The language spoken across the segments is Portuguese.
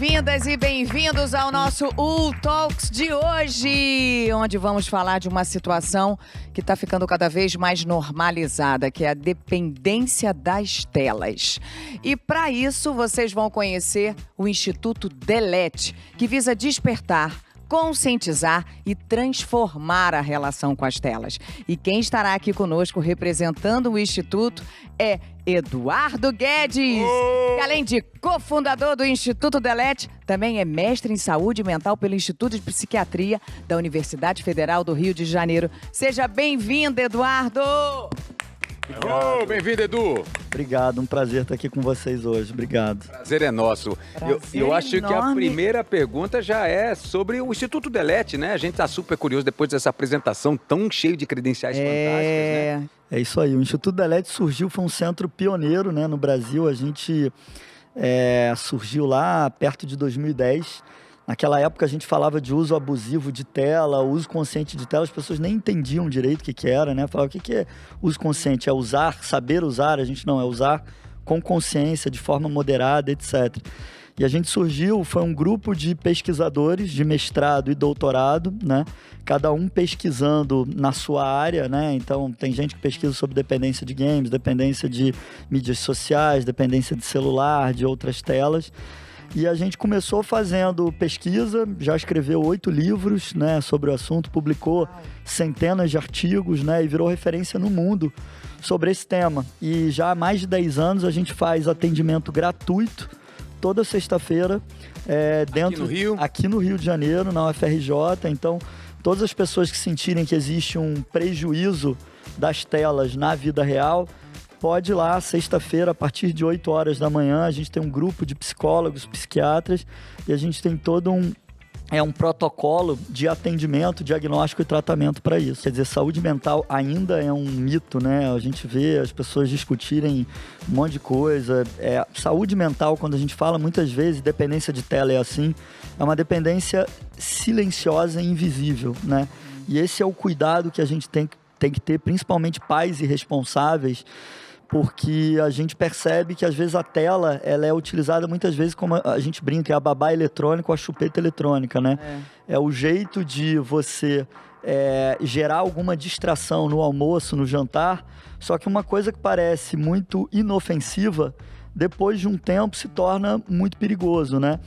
bem-vindas e bem-vindos ao nosso UTalks de hoje, onde vamos falar de uma situação que está ficando cada vez mais normalizada, que é a dependência das telas. E para isso, vocês vão conhecer o Instituto Delete, que visa despertar, conscientizar e transformar a relação com as telas. E quem estará aqui conosco representando o Instituto é Eduardo Guedes, que além de cofundador do Instituto Delete, também é mestre em saúde mental pelo Instituto de Psiquiatria da Universidade Federal do Rio de Janeiro. Seja bem-vindo, Eduardo! Bem-vindo, Edu! Obrigado, um prazer estar aqui com vocês hoje. Obrigado. Prazer é nosso. Eu acho que a primeira pergunta já é sobre o Instituto Delete, né? A gente está super curioso depois dessa apresentação tão cheia de credenciais fantásticas, né? É isso aí. O Instituto Delete surgiu, foi um centro pioneiro, né, no Brasil. A gente surgiu lá perto de 2010. Naquela época a gente falava de uso abusivo de tela, uso consciente de tela, as pessoas nem entendiam direito o que era, né? Falavam, o que é uso consciente? É usar, saber usar? A gente não, é usar com consciência, de forma moderada, etc. E a gente surgiu, foi um grupo de pesquisadores de mestrado e doutorado, né? Cada um pesquisando na sua área, né? Então, tem gente que pesquisa sobre dependência de games, dependência de mídias sociais, dependência de celular, de outras telas. E a gente começou fazendo pesquisa, já escreveu 8 livros, né, sobre o assunto, publicou centenas de artigos, né, e virou referência no mundo sobre esse tema. E já há mais de 10 anos a gente faz atendimento gratuito, toda sexta-feira, aqui no Rio de Janeiro, na UFRJ. Então, todas as pessoas que sentirem que existe um prejuízo das telas na vida real, pode ir lá, sexta-feira, a partir de 8 horas da manhã, a gente tem um grupo de psicólogos, psiquiatras, e a gente tem todo um protocolo de atendimento, diagnóstico e tratamento para isso. Quer dizer, saúde mental ainda é um mito, né? A gente vê as pessoas discutirem um monte de coisa. Saúde mental, quando a gente fala, muitas vezes, dependência de tela é assim, é uma dependência silenciosa e invisível, né? E esse é o cuidado que a gente tem que ter, principalmente pais e responsáveis, porque a gente percebe que às vezes a tela ela é utilizada muitas vezes como a gente brinca, é a babá eletrônica ou a chupeta eletrônica, né? É o jeito de você gerar alguma distração no almoço, no jantar, só que uma coisa que parece muito inofensiva, depois de um tempo se torna muito perigoso, né?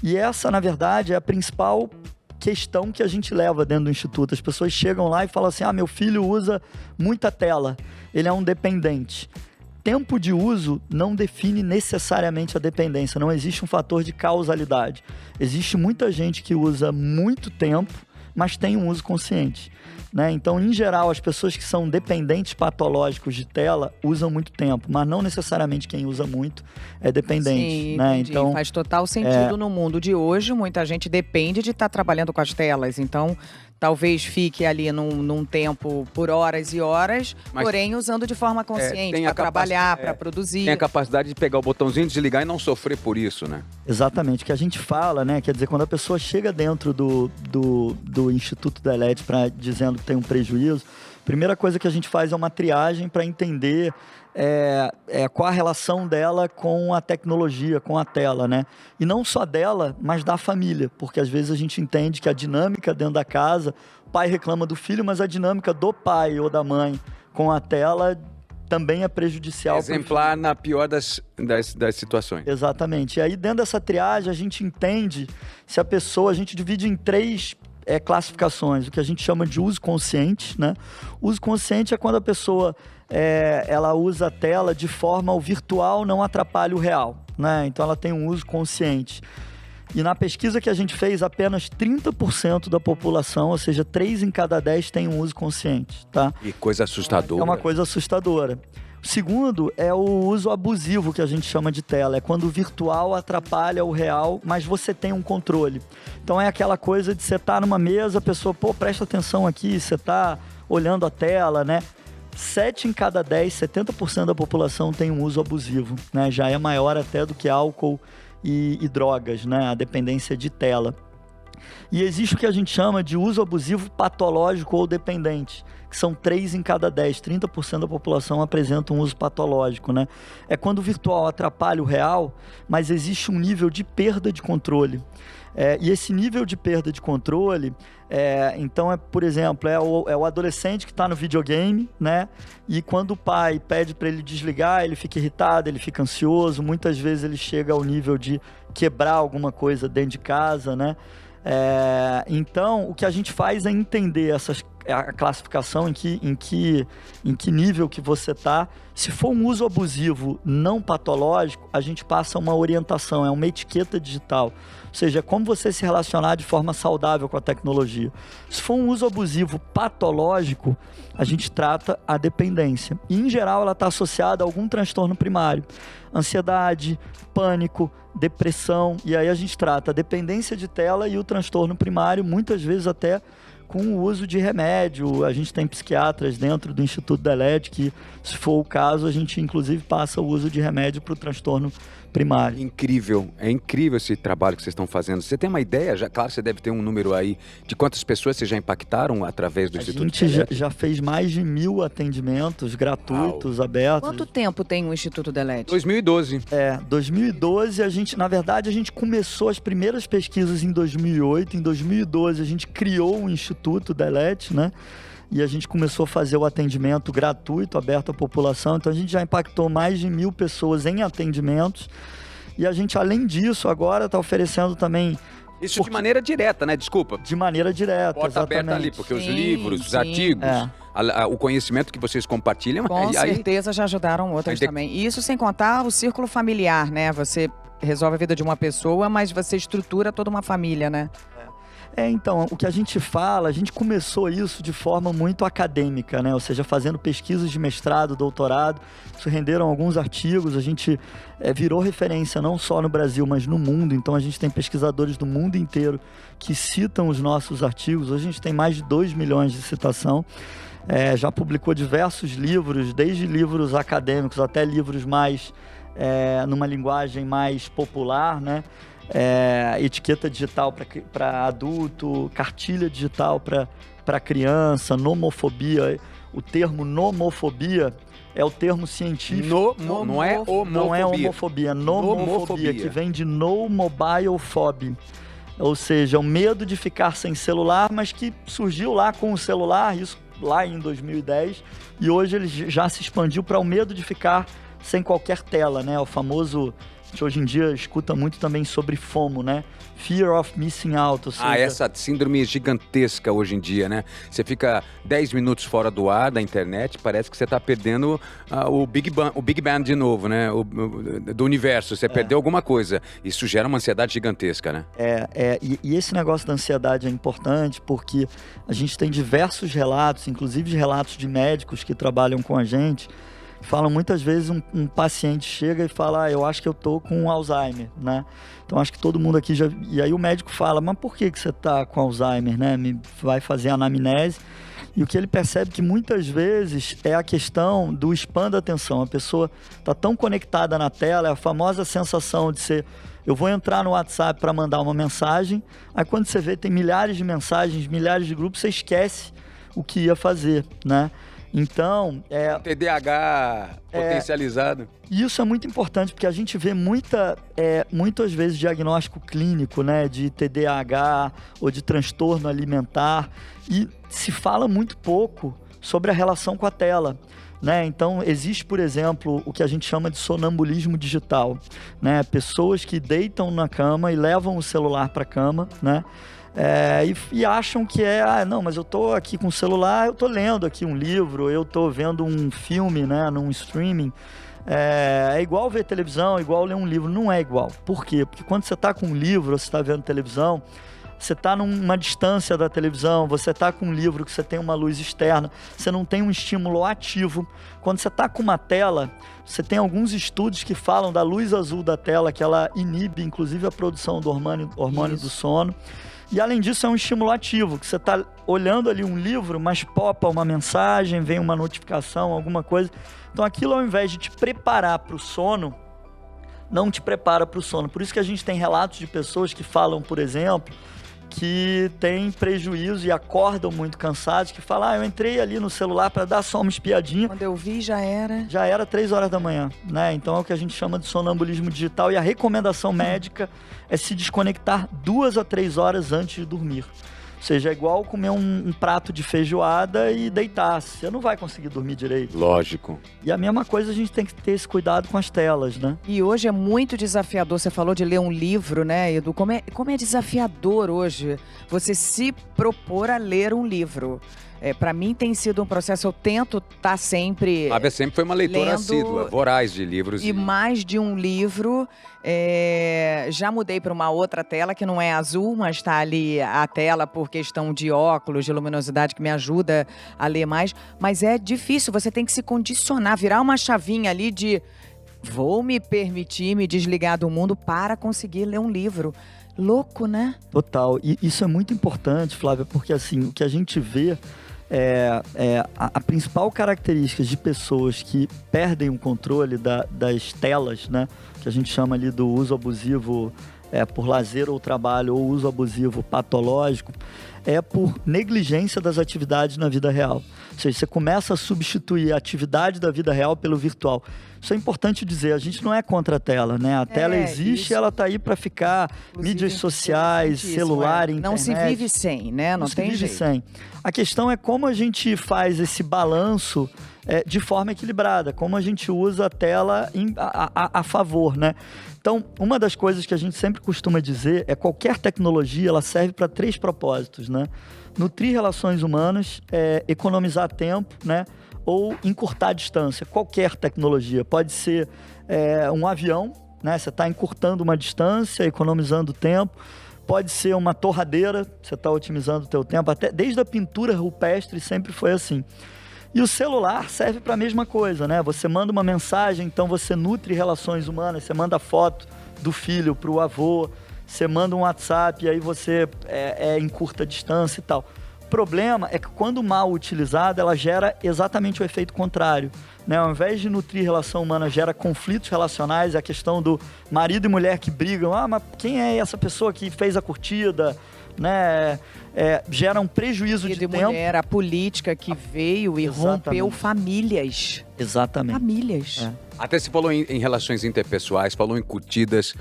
E essa, na verdade, é a principal questão que a gente leva dentro do Instituto. As pessoas chegam lá e falam assim, meu filho usa muita tela, ele é um dependente. Tempo de uso não define necessariamente a dependência, não existe um fator de causalidade. Existe muita gente que usa muito tempo, mas tem um uso consciente, né? Então, em geral, as pessoas que são dependentes patológicos de tela usam muito tempo, mas não necessariamente quem usa muito é dependente. Sim, né? Entendi. Então, faz total sentido no mundo de hoje. Muita gente depende de estar trabalhando com as telas, então talvez fique ali num tempo por horas e horas, mas, porém usando de forma consciente para trabalhar, para produzir. Tem a capacidade de pegar o botãozinho, desligar e não sofrer por isso, né? Exatamente, que a gente fala, né? Quer dizer, quando a pessoa chega dentro do Instituto Delete dizendo que tem um prejuízo, a primeira coisa que a gente faz é uma triagem para entender qual a relação dela com a tecnologia, com a tela, né? E não só dela, mas da família, porque às vezes a gente entende que a dinâmica dentro da casa, o pai reclama do filho, mas a dinâmica do pai ou da mãe com a tela também é prejudicial. Exemplar na pior das situações. Exatamente. E aí dentro dessa triagem a gente entende se a pessoa, a gente divide em 3 classificações, o que a gente chama de uso consciente, né? Uso consciente é quando a pessoa ela usa a tela de forma ao virtual não atrapalha o real, né? Então ela tem um uso consciente. E na pesquisa que a gente fez, apenas 30% da população, ou seja, 3 em cada 10 tem um uso consciente, tá? E coisa assustadora. É uma coisa assustadora. O segundo é o uso abusivo, que a gente chama de tela. É quando o virtual atrapalha o real, mas você tem um controle. Então é aquela coisa de você estar numa mesa, a pessoa, presta atenção aqui, você está olhando a tela, né? 7 em cada 10, 70% da população tem um uso abusivo, né? Já é maior até do que álcool e drogas, né? A dependência de tela. E existe o que a gente chama de uso abusivo patológico ou dependente, que são 3 em cada 10, 30% da população apresenta um uso patológico, né? É quando o virtual atrapalha o real, mas existe um nível de perda de controle. E esse nível de perda de controle, então, por exemplo, é o adolescente que está no videogame, né? E quando o pai pede para ele desligar, ele fica irritado, ele fica ansioso, muitas vezes ele chega ao nível de quebrar alguma coisa dentro de casa, né? Então, o que a gente faz é entender a classificação em que nível que você está. Se for um uso abusivo não patológico, a gente passa uma orientação, é uma etiqueta digital. Ou seja, como você se relacionar de forma saudável com a tecnologia. Se for um uso abusivo patológico, a gente trata a dependência. E, em geral, ela está associada a algum transtorno primário. Ansiedade, pânico, depressão. E aí a gente trata a dependência de tela e o transtorno primário, muitas vezes até com o uso de remédio. A gente tem psiquiatras dentro do Instituto DELET que, se for o caso, a gente inclusive passa o uso de remédio para o transtorno primário. Incrível, é incrível esse trabalho que vocês estão fazendo. Você tem uma ideia? Claro, você deve ter um número aí de quantas pessoas vocês já impactaram através do Instituto DELET? A gente já fez mais de 1.000 atendimentos gratuitos, abertos. Quanto tempo tem o Instituto DELET? 2012. 2012, na verdade, a gente começou as primeiras pesquisas em 2008. Em 2012, a gente criou o Instituto DELET, né? E a gente começou a fazer o atendimento gratuito, aberto à população. Então, a gente já impactou mais de 1.000 pessoas em atendimentos. E a gente, além disso, agora está oferecendo também... Isso de maneira direta, né? Desculpa. De maneira direta, porta exatamente. Aberta ali, porque os livros, os artigos, o conhecimento que vocês compartilham... Com certeza já ajudaram outras também. E isso sem contar o círculo familiar, né? Você resolve a vida de uma pessoa, mas você estrutura toda uma família, né? Então, o que a gente fala, a gente começou isso de forma muito acadêmica, né? Ou seja, fazendo pesquisas de mestrado, doutorado, isso renderam alguns artigos, a gente virou referência não só no Brasil, mas no mundo. Então, a gente tem pesquisadores do mundo inteiro que citam os nossos artigos. Hoje a gente tem mais de 2 milhões de citação. Já publicou diversos livros, desde livros acadêmicos até livros mais, numa linguagem mais popular, né? Etiqueta digital para adulto, cartilha digital para criança, nomofobia. O termo nomofobia é o termo científico. Não é homofobia. Não é homofobia, nomofobia, que vem de no mobile phobia. Ou seja, o medo de ficar sem celular, mas que surgiu lá com o celular, isso lá em 2010, e hoje ele já se expandiu para o medo de ficar sem qualquer tela, né? O famoso... A gente hoje em dia escuta muito também sobre FOMO, né? Fear of Missing Out. Ou seja... essa síndrome gigantesca hoje em dia, né? Você fica 10 minutos fora do ar da internet, parece que você está perdendo o Big Bang de novo, né? Do universo, você perdeu alguma coisa. Isso gera uma ansiedade gigantesca, né? E esse negócio da ansiedade é importante porque a gente tem diversos relatos, inclusive relatos de médicos que trabalham com a gente, falam muitas vezes, um paciente chega e fala, eu acho que eu tô com Alzheimer, né? Então acho que todo mundo aqui já... E aí o médico fala, mas por que você tá com Alzheimer, né? Vai fazer a anamnese. E o que ele percebe que muitas vezes é a questão do span da atenção. A pessoa tá tão conectada na tela, é a famosa sensação de ser... Eu vou entrar no WhatsApp para mandar uma mensagem, aí quando você vê tem milhares de mensagens, milhares de grupos, você esquece o que ia fazer, né? Então... TDAH potencializado. Isso é muito importante, porque a gente vê muitas vezes diagnóstico clínico, né, de TDAH ou de transtorno alimentar, e se fala muito pouco sobre a relação com a tela, né? Então, existe, por exemplo, o que a gente chama de sonambulismo digital, né? Pessoas que deitam na cama e levam o celular para a cama, né? E acham que não, mas eu tô aqui com o celular, eu tô lendo aqui um livro, eu tô vendo um filme, né, num streaming. É igual ver televisão, igual ler um livro. Não é igual. Por quê? Porque quando você tá com um livro, você tá vendo televisão, você tá numa distância da televisão, você tá com um livro que você tem uma luz externa, você não tem um estímulo ativo. Quando você tá com uma tela, você tem alguns estudos que falam da luz azul da tela, que ela inibe, inclusive, a produção do hormônio do sono. E além disso é um estímulo ativo, que você está olhando ali um livro, mas popa uma mensagem, vem uma notificação, alguma coisa. Então aquilo, ao invés de te preparar para o sono, não te prepara para o sono. Por isso que a gente tem relatos de pessoas que falam, por exemplo, que têm prejuízo e acordam muito cansados, que falam, eu entrei ali no celular para dar só uma espiadinha. Quando eu vi, já era. Já era 3 horas da manhã, né? Então é o que a gente chama de sonambulismo digital, e a recomendação médica é se desconectar 2 a 3 horas antes de dormir. Ou seja, é igual comer um prato de feijoada e deitar. Você não vai conseguir dormir direito. Lógico. E a mesma coisa, a gente tem que ter esse cuidado com as telas, né? E hoje é muito desafiador. Você falou de ler um livro, né, Edu? Como é desafiador hoje você se propor a ler um livro. Para mim tem sido um processo, eu tento estar sempre... A Flávia sempre foi uma leitora lendo, assídua, voraz de livros. E mais de um livro. Já mudei para uma outra tela, que não é azul, mas está ali a tela por questão de óculos, de luminosidade, que me ajuda a ler mais. Mas é difícil, você tem que se condicionar, virar uma chavinha ali de... Vou me permitir me desligar do mundo para conseguir ler um livro. Louco, né? Total. E isso é muito importante, Flávia, porque assim, o que a gente vê... a principal característica de pessoas que perdem o controle das telas, né, que a gente chama ali do uso abusivo por lazer ou trabalho, ou uso abusivo patológico, é por negligência das atividades na vida real. Ou seja, você começa a substituir a atividade da vida real pelo virtual. Isso é importante dizer, a gente não é contra a tela, né? A tela existe, isso. Ela está aí para ficar, inclusive, mídias sociais, celular, internet. Não se vive sem, né? Não tem jeito. Sem. A questão é como a gente faz esse balanço de forma equilibrada, como a gente usa a tela a favor, né? Então, uma das coisas que a gente sempre costuma dizer é que qualquer tecnologia, ela serve para 3 propósitos, né? Nutrir relações humanas, economizar tempo, né? Ou encurtar a distância. Qualquer tecnologia. Pode ser um avião, né? Você está encurtando uma distância, economizando tempo. Pode ser uma torradeira, você está otimizando o teu tempo. Até desde a pintura rupestre sempre foi assim. E o celular serve para a mesma coisa, né? Você manda uma mensagem, então você nutre relações humanas, você manda foto do filho para o avô, você manda um WhatsApp e aí você encurta a distância e tal. O problema é que quando mal utilizada, ela gera exatamente o efeito contrário, né? Ao invés de nutrir relação humana, gera conflitos relacionais, é a questão do marido e mulher que brigam, mas quem é essa pessoa que fez a curtida, né? Gera um prejuízo de tempo. Mulher, a política que veio e rompeu famílias. Exatamente. Famílias. Até se falou em relações interpessoais, falou em curtidas,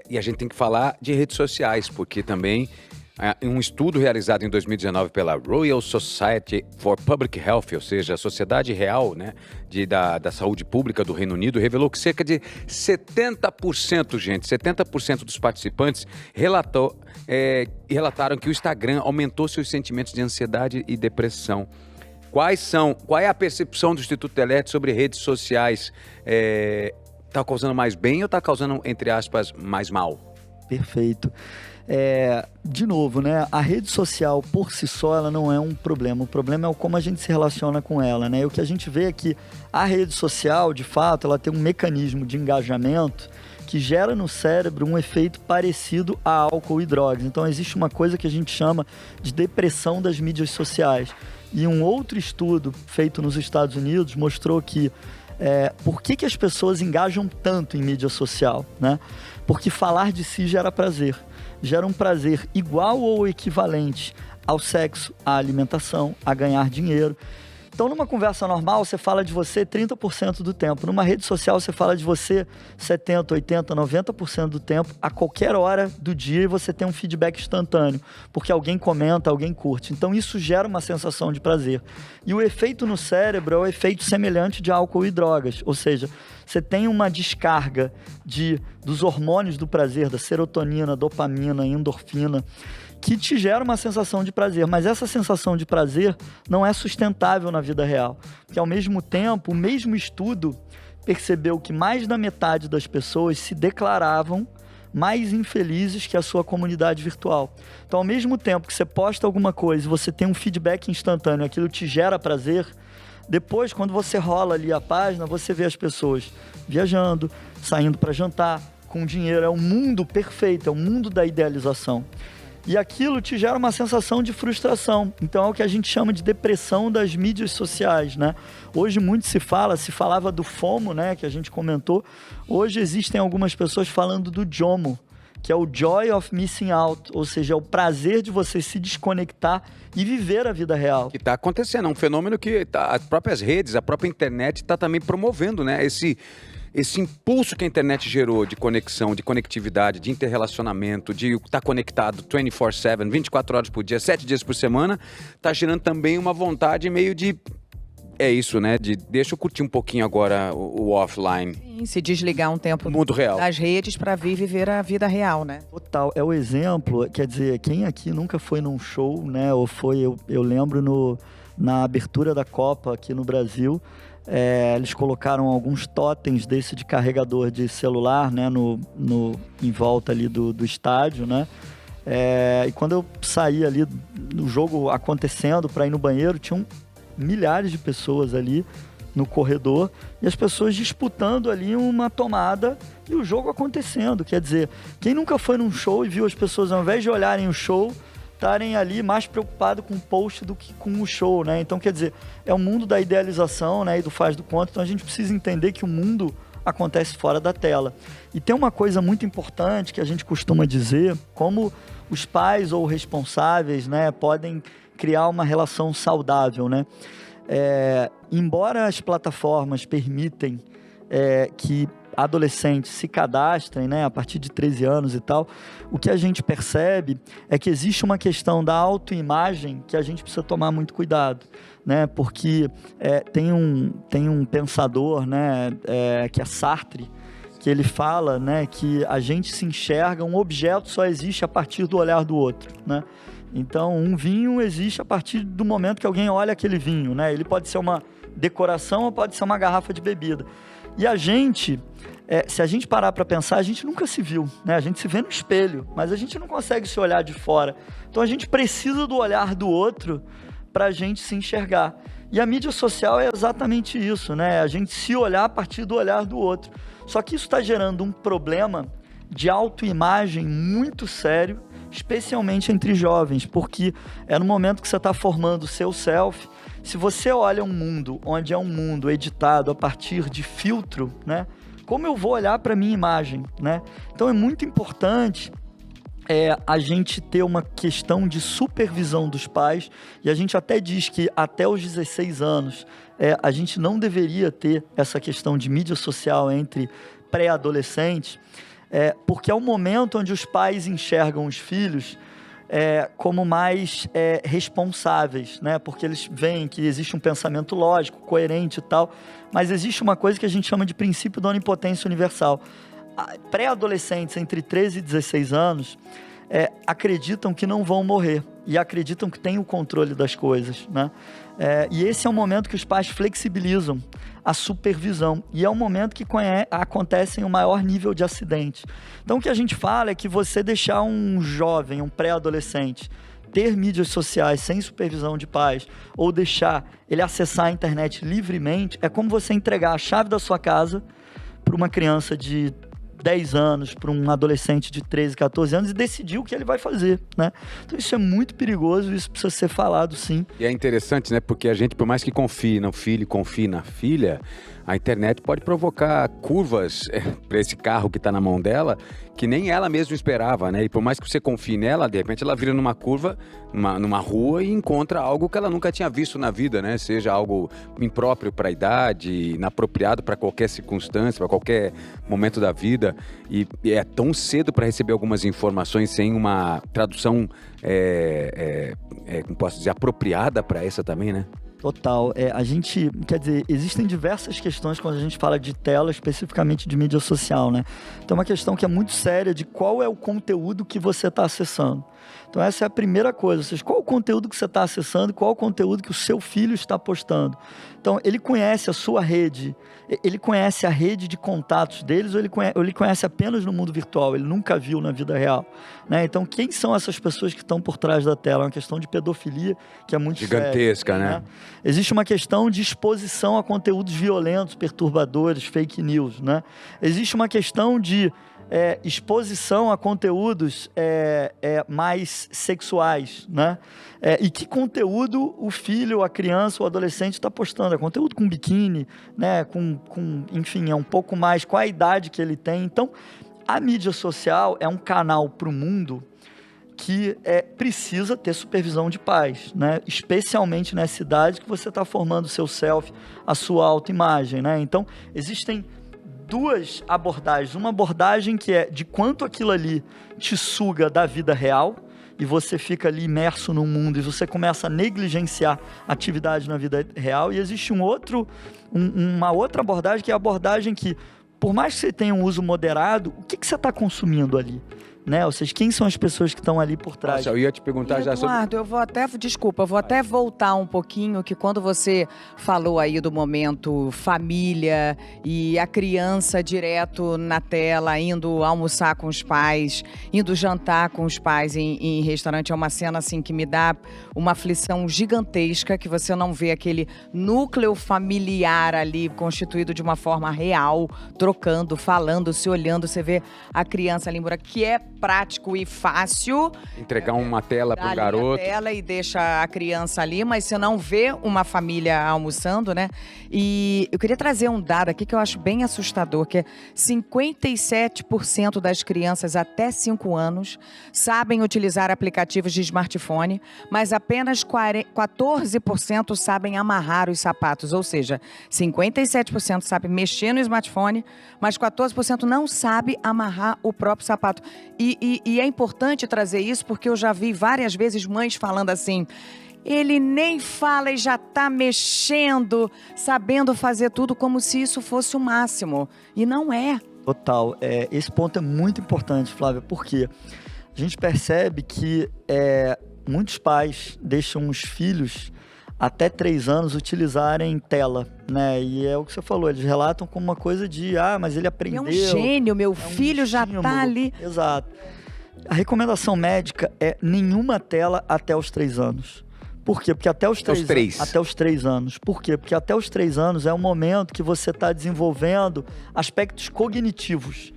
e a gente tem que falar de redes sociais, porque também um estudo realizado em 2019 pela Royal Society for Public Health, ou seja, a Sociedade Real, né, da Saúde Pública do Reino Unido, revelou que cerca de 70% dos participantes relataram que o Instagram aumentou seus sentimentos de ansiedade e depressão. Qual é a percepção do Instituto Telete sobre redes sociais? Está causando mais bem ou está causando, entre aspas, mais mal? Perfeito. De novo, né? A rede social por si só, ela não é um problema. O problema é como a gente se relaciona com ela, né? E o que a gente vê é que a rede social, de fato, ela tem um mecanismo de engajamento que gera no cérebro um efeito parecido a álcool e drogas. Então, existe uma coisa que a gente chama de depressão das mídias sociais. E um outro estudo feito nos Estados Unidos mostrou que por que as pessoas engajam tanto em mídia social, né? Porque falar de si gera prazer. Gera um prazer igual ou equivalente ao sexo, à alimentação, a ganhar dinheiro. Então, numa conversa normal, você fala de você 30% do tempo. Numa rede social, você fala de você 70%, 80%, 90% do tempo, a qualquer hora do dia, e você tem um feedback instantâneo, porque alguém comenta, alguém curte. Então, isso gera uma sensação de prazer. E o efeito no cérebro é o efeito semelhante de álcool e drogas. Ou seja, você tem uma descarga dos hormônios do prazer, da serotonina, dopamina, endorfina, que te gera uma sensação de prazer, mas essa sensação de prazer não é sustentável na vida real, porque ao mesmo tempo, o mesmo estudo percebeu que mais da metade das pessoas se declaravam mais infelizes que a sua comunidade virtual. Então, ao mesmo tempo que você posta alguma coisa e você tem um feedback instantâneo, aquilo te gera prazer, depois, quando você rola ali a página, você vê as pessoas viajando, saindo para jantar, com dinheiro. É o mundo perfeito, é o mundo da idealização. E aquilo te gera uma sensação de frustração. Então é o que a gente chama de depressão das mídias sociais, né? Hoje muito se falava do FOMO, né, que a gente comentou. Hoje existem algumas pessoas falando do JOMO, que é o joy of missing out, ou seja, é o prazer de você se desconectar e viver a vida real. Que está acontecendo, é um fenômeno que as próprias redes, a própria internet está também promovendo, né? Esse impulso que a internet gerou de conexão, de conectividade, de interrelacionamento, de estar conectado 24/7, 24 horas por dia, 7 dias por semana, está gerando também uma vontade meio de... É isso, né? Deixa eu curtir um pouquinho agora o offline. Sim, se desligar um tempo mundo real das redes para viver a vida real, né? Total. É o exemplo, quer dizer, quem aqui nunca foi num show, né? Ou foi, eu lembro na abertura da Copa aqui no Brasil, eles colocaram alguns totens desse de carregador de celular, né? Em volta ali do estádio, né? E quando eu saí ali no jogo acontecendo para ir no banheiro, tinham milhares de pessoas ali no corredor e as pessoas disputando ali uma tomada e o jogo acontecendo. Quer dizer, quem nunca foi num show e viu as pessoas, ao invés de olharem o show, estarem ali mais preocupados com o post do que com o show, né? Então, quer dizer, é o mundo da idealização, né? E do faz do conta. Então, a gente precisa entender que o mundo acontece fora da tela. E tem uma coisa muito importante que a gente costuma dizer, como os pais ou responsáveis, né, podem criar uma relação saudável, né? Embora as plataformas permitem que adolescentes se cadastrem, né, a partir de 13 anos e tal, o que a gente percebe é que existe uma questão da autoimagem que a gente precisa tomar muito cuidado, né? Porque tem um pensador, né, que é Sartre, que ele fala, né, que a gente se enxerga, um objeto só existe a partir do olhar do outro, né? Então, um vinho existe a partir do momento que alguém olha aquele vinho, né? Ele pode ser uma decoração ou pode ser uma garrafa de bebida. E a gente, se a gente parar para pensar, a gente nunca se viu, né? A gente se vê no espelho, mas a gente não consegue se olhar de fora. Então, a gente precisa do olhar do outro para a gente se enxergar. E a mídia social é exatamente isso, né? A gente se olhar a partir do olhar do outro. Só que isso está gerando um problema de autoimagem muito sério, especialmente entre jovens, porque é no momento que você está formando o seu self. Se você olha um mundo onde é um mundo editado a partir de filtro, né? Como eu vou olhar para a minha imagem, né? Então é muito importante a gente ter uma questão de supervisão dos pais, e a gente até diz que até os 16 anos a gente não deveria ter essa questão de mídia social entre pré-adolescentes, porque é o momento onde os pais enxergam os filhos como mais responsáveis, né? Porque eles veem que existe um pensamento lógico, coerente e tal, mas existe uma coisa que a gente chama de princípio da onipotência universal. Pré-adolescentes entre 13 e 16 anos acreditam que não vão morrer e acreditam que têm o controle das coisas, né? E esse é o momento que os pais flexibilizam a supervisão, e é o momento que acontecem o maior nível de acidente. Então, o que a gente fala é que você deixar um jovem, um pré-adolescente, ter mídias sociais sem supervisão de pais, ou deixar ele acessar a internet livremente, é como você entregar a chave da sua casa para uma criança de 10 anos, para um adolescente de 13, 14 anos e decidir o que ele vai fazer, né? Então isso é muito perigoso, isso precisa ser falado, sim. E é interessante, né? Porque a gente, por mais que confie no filho, confie na filha, a internet pode provocar curvas para esse carro que está na mão dela, que nem ela mesma esperava, né? E por mais que você confie nela, de repente ela vira numa curva, numa rua e encontra algo que ela nunca tinha visto na vida, né? Seja algo impróprio para a idade, inapropriado para qualquer circunstância, para qualquer momento da vida. E é tão cedo para receber algumas informações sem uma tradução, como posso dizer, apropriada para essa também, né? Total. A gente, quer dizer, existem diversas questões quando a gente fala de tela, especificamente de mídia social, né? Então, uma questão que é muito séria de qual é o conteúdo que você está acessando. Então, essa é a primeira coisa. Ou seja, qual é o conteúdo que você está acessando e qual é o conteúdo que o seu filho está postando. Então, ele conhece a sua rede, ele conhece a rede de contatos deles ou ele conhece apenas no mundo virtual, ele nunca viu na vida real, né? Então, quem são essas pessoas que estão por trás da tela? É uma questão de pedofilia que é muito gigantesca, séria, né? Existe uma questão de exposição a conteúdos violentos, perturbadores, fake news, né? Existe uma questão de exposição a conteúdos mais sexuais, né? E que conteúdo o filho, a criança, o adolescente está postando? É conteúdo com biquíni, né? Enfim, é um pouco mais, qual a idade que ele tem. Então, a mídia social é um canal para o mundo que precisa ter supervisão de pais, né? Especialmente nessa idade que você está formando o seu self, a sua autoimagem, né? Então, existem duas abordagens. Uma abordagem que é de quanto aquilo ali te suga da vida real, e você fica ali imerso no mundo e você começa a negligenciar atividade na vida real. E existe uma outra abordagem, que é a abordagem que, por mais que você tenha um uso moderado, o que você está consumindo ali? Né? Ou seja, quem são as pessoas que estão ali por trás? Nossa, eu ia te perguntar já sobre... Eduardo, eu vou até voltar um pouquinho, que quando você falou aí do momento família e a criança direto na tela, indo almoçar com os pais, indo jantar com os pais em restaurante, é uma cena assim que me dá uma aflição gigantesca, que você não vê aquele núcleo familiar ali constituído de uma forma real, trocando, falando, se olhando, você vê a criança ali, que é prático e fácil. Entregar uma tela pro garoto. A tela e deixa a criança ali, mas você não vê uma família almoçando, né? E eu queria trazer um dado aqui que eu acho bem assustador, que é 57% das crianças até 5 anos sabem utilizar aplicativos de smartphone, mas apenas 14% sabem amarrar os sapatos, ou seja, 57% sabem mexer no smartphone, mas 14% não sabe amarrar o próprio sapato. E é importante trazer isso porque eu já vi várias vezes mães falando assim: ele nem fala e já está mexendo, sabendo fazer tudo como se isso fosse o máximo. E não é. Total. Esse ponto é muito importante, Flávia, porque a gente percebe que muitos pais deixam os filhos até 3 anos utilizarem tela, né? E é o que você falou, eles relatam como uma coisa de, mas ele aprendeu. É um gênio, meu filho já está ali. Exato. A recomendação médica é nenhuma tela até os 3 anos. Por quê? Porque até os 3 anos. Por quê? Porque até os 3 anos é o momento que você está desenvolvendo aspectos cognitivos.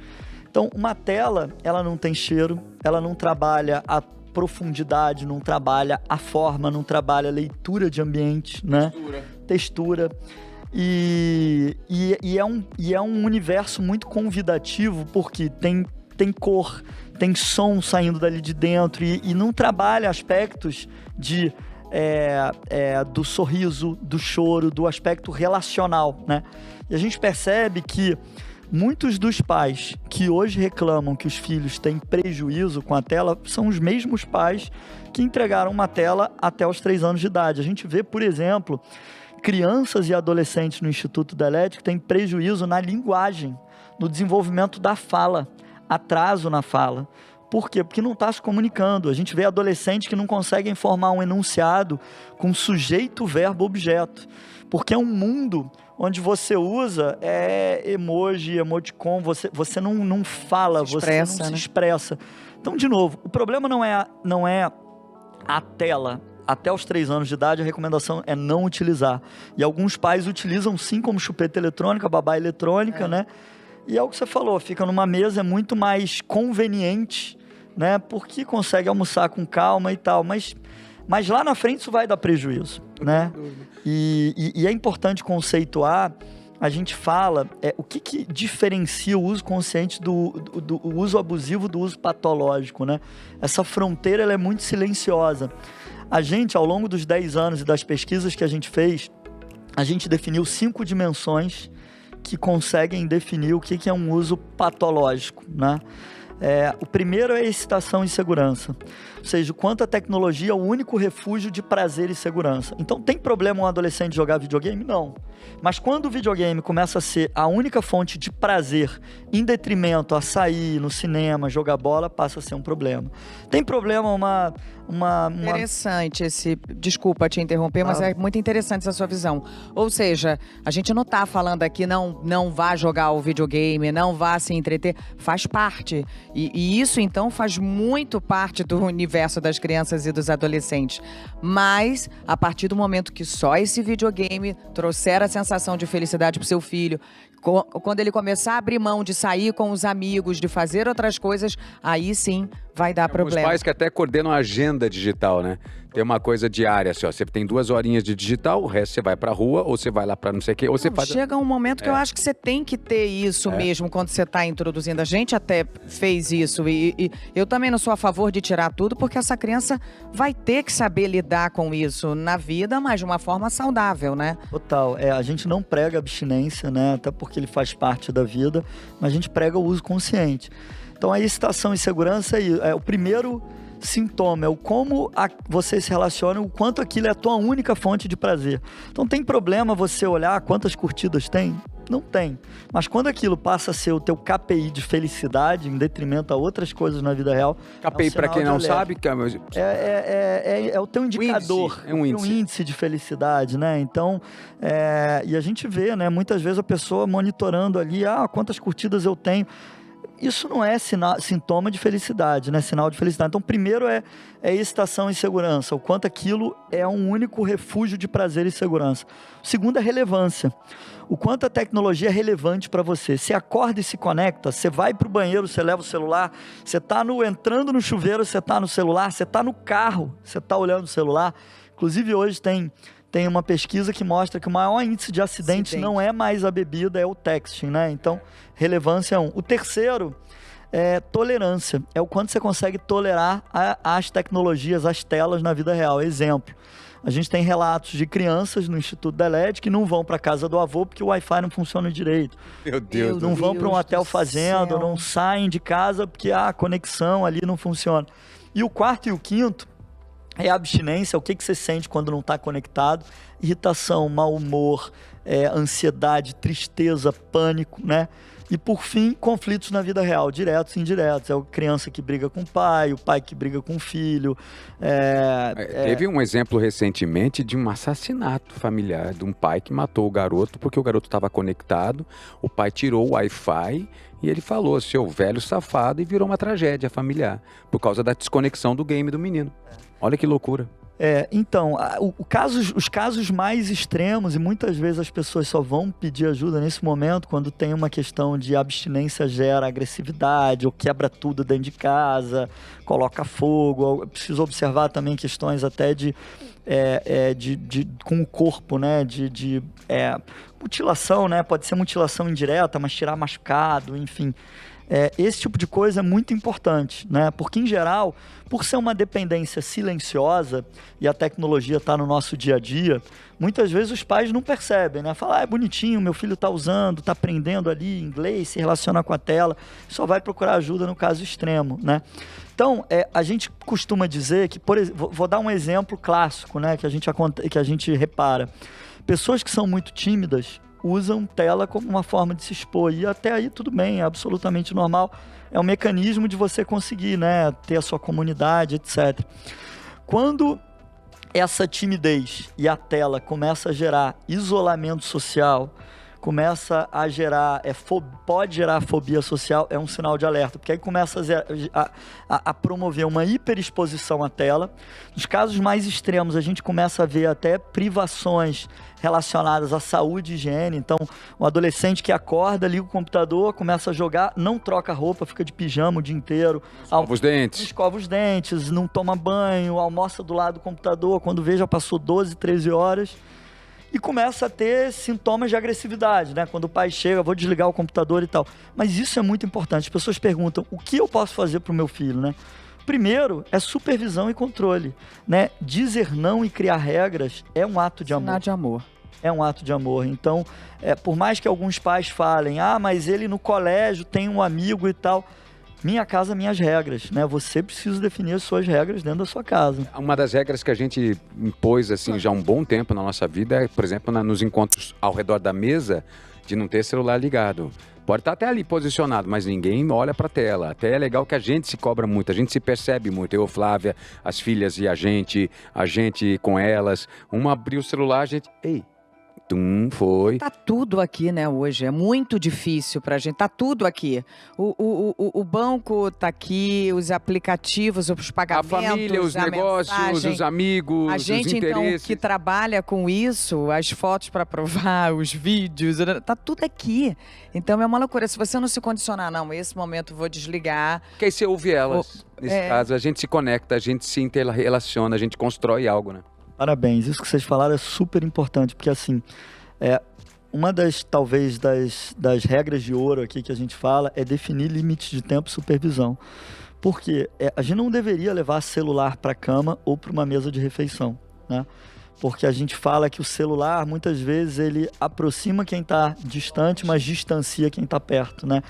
Então, uma tela, ela não tem cheiro, ela não trabalha a profundidade, não trabalha a forma, não trabalha a leitura de ambiente, né? Textura. E é um universo muito convidativo, porque tem cor, tem som saindo dali de dentro e não trabalha aspectos do sorriso, do choro, do aspecto relacional, né? E a gente percebe que muitos dos pais que hoje reclamam que os filhos têm prejuízo com a tela são os mesmos pais que entregaram uma tela até os 3 anos de idade. A gente vê, por exemplo, crianças e adolescentes no Instituto da ELET que têm prejuízo na linguagem, no desenvolvimento da fala, atraso na fala. Por quê? Porque não está se comunicando. A gente vê adolescentes que não conseguem formar um enunciado com sujeito, verbo, objeto. Porque é um mundo onde você usa emoji, emoticon, você não fala, você não se expressa. Então, de novo, o problema não é a tela. Até os 3 anos de idade, a recomendação é não utilizar. E alguns pais utilizam sim como chupeta eletrônica, babá eletrônica, né? E é o que você falou, fica numa mesa, é muito mais conveniente, né? Porque consegue almoçar com calma e tal, mas lá na frente isso vai dar prejuízo, né? E é importante conceituar, a gente fala, o que diferencia o uso consciente do uso abusivo do uso patológico, né? Essa fronteira ela é muito silenciosa. A gente, ao longo dos 10 anos e das pesquisas que a gente fez, a gente definiu 5 dimensões que conseguem definir o que é um uso patológico, né? O primeiro é a excitação e segurança, ou seja, o quanto a tecnologia é o único refúgio de prazer e segurança. Então, tem problema um adolescente jogar videogame? Não. Mas quando o videogame começa a ser a única fonte de prazer, em detrimento a sair no cinema, jogar bola, passa a ser um problema. Tem problema uma... Interessante desculpa te interromper, mas é muito interessante essa sua visão. Ou seja, a gente não está falando aqui não vá jogar o videogame, não vá se entreter, faz parte. E isso então faz muito parte do universo das crianças e dos adolescentes. Mas a partir do momento que só esse videogame trouxer a sensação de felicidade para o seu filho, quando ele começar a abrir mão de sair com os amigos, de fazer outras coisas, aí sim vai dar Alguns problema. pais que até coordenam a agenda digital, né? Tem uma coisa diária, assim, ó, você tem 2 horinhas de digital, o resto você vai pra rua, ou você vai lá pra não sei o quê, ou você faz... Chega um momento que eu acho que você tem que ter isso mesmo quando você está introduzindo. A gente até fez isso e eu também não sou a favor de tirar tudo, porque essa criança vai ter que saber lidar com isso na vida, mas de uma forma saudável, né? Total. A gente não prega abstinência, né? Até porque ele faz parte da vida, mas a gente prega o uso consciente. Então a excitação e segurança é o primeiro sintoma, é o como você se relaciona, o quanto aquilo é a tua única fonte de prazer. Então tem problema você olhar quantas curtidas tem? Não tem. Mas quando aquilo passa a ser o teu KPI de felicidade, em detrimento a outras coisas na vida real... KPI, para quem não sabe... É o teu indicador. É um índice. Um índice de felicidade, né? Então, e a gente vê, né? Muitas vezes a pessoa monitorando ali, quantas curtidas eu tenho. Isso não é sintoma de felicidade, né? Sinal de felicidade. Então, primeiro é excitação e segurança. O quanto aquilo é um único refúgio de prazer e segurança. O segundo é relevância. O quanto a tecnologia é relevante para você. Você acorda e se conecta, você vai para o banheiro, você leva o celular, você está entrando no chuveiro, você está no celular, você está no carro, você está olhando o celular. Inclusive, hoje tem uma pesquisa que mostra que o maior índice de acidentes não é mais a bebida, é o texting, né? Então, relevância é um. O terceiro é tolerância. É o quanto você consegue tolerar as tecnologias, as telas na vida real. Exemplo, a gente tem relatos de crianças no Instituto da LED que não vão para casa do avô porque o Wi-Fi não funciona direito. Meu Deus. Não vão para um hotel fazenda, não saem de casa porque a conexão ali não funciona. E o quarto e o quinto é a abstinência, o que você sente quando não está conectado, irritação, mau humor, ansiedade, tristeza, pânico, né? E por fim, conflitos na vida real, diretos e indiretos. É a criança que briga com o pai que briga com o filho. Teve um exemplo recentemente de um assassinato familiar, de um pai que matou o garoto porque o garoto estava conectado, o pai tirou o Wi-Fi e ele falou, seu velho safado, e virou uma tragédia familiar, por causa da desconexão do game do menino. Olha que loucura. Então, os casos mais extremos, e muitas vezes as pessoas só vão pedir ajuda nesse momento, quando tem uma questão de abstinência gera agressividade, ou quebra tudo dentro de casa, coloca fogo. Preciso observar também questões até com o corpo, né? De mutilação, né? Pode ser mutilação indireta, mas tirar machucado, enfim. Esse tipo de coisa é muito importante, né? Porque, em geral, por ser uma dependência silenciosa e a tecnologia está no nosso dia a dia, muitas vezes os pais não percebem, né? Falam, é bonitinho, meu filho está usando, está aprendendo ali inglês, se relaciona com a tela, só vai procurar ajuda no caso extremo, né? Então, a gente costuma dizer que, por exemplo, vou dar um exemplo clássico, né? Que a gente repara. Pessoas que são muito tímidas usam tela como uma forma de se expor, e até aí tudo bem, é absolutamente normal, é um mecanismo de você conseguir, né, ter a sua comunidade, etc. Quando essa timidez e a tela começa a gerar isolamento social, começa a gerar, pode gerar fobia social, é um sinal de alerta, porque aí começa a promover uma hiperexposição à tela. Nos casos mais extremos, a gente começa a ver até privações relacionadas à saúde e higiene. Então, um adolescente que acorda, liga o computador, começa a jogar, não troca roupa, fica de pijama o dia inteiro. Escova os dentes. Escova os dentes, não toma banho, almoça do lado do computador, quando vê já passou 12, 13 horas. E começa a ter sintomas de agressividade, né? Quando o pai chega, vou desligar o computador e tal. Mas isso é muito importante. As pessoas perguntam, o que eu posso fazer para o meu filho, né? Primeiro, é supervisão e controle, né? Dizer não e criar regras é um ato de amor. Sinal de amor. É um ato de amor. Então, por mais que alguns pais falem, mas ele no colégio tem um amigo e tal... Minha casa, minhas regras, né? Você precisa definir as suas regras dentro da sua casa. Uma das regras que a gente impôs, assim, já há um bom tempo na nossa vida é, por exemplo, nos encontros ao redor da mesa, de não ter celular ligado. Pode estar até ali posicionado, mas ninguém olha para a tela. Até é legal que a gente se cobra muito, a gente se percebe muito. Eu, Flávia, as filhas e a gente com elas. Uma abriu o celular, a gente... Ei, Foi. Tá tudo aqui, né, hoje. É muito difícil pra gente. Tá tudo aqui. O banco tá aqui, os aplicativos, os A pagamentos, família, os a negócios, mensagem. os amigos, A gente, os então, interesses. que trabalha com isso, as fotos para provar, os vídeos, tá tudo aqui. Então é uma loucura. Se você não se condicionar, não, esse momento eu vou desligar. Porque aí você ouve elas. Nesse caso, a gente se conecta, a gente se interrelaciona, a gente constrói algo, né? Parabéns, isso que vocês falaram é super importante, porque assim, uma talvez das regras de ouro aqui que a gente fala é definir limites de tempo e supervisão. Porque a gente não deveria levar celular para a cama ou para uma mesa de refeição, né? Porque a gente fala que o celular, muitas vezes, ele aproxima quem está distante, mas distancia quem está perto, né?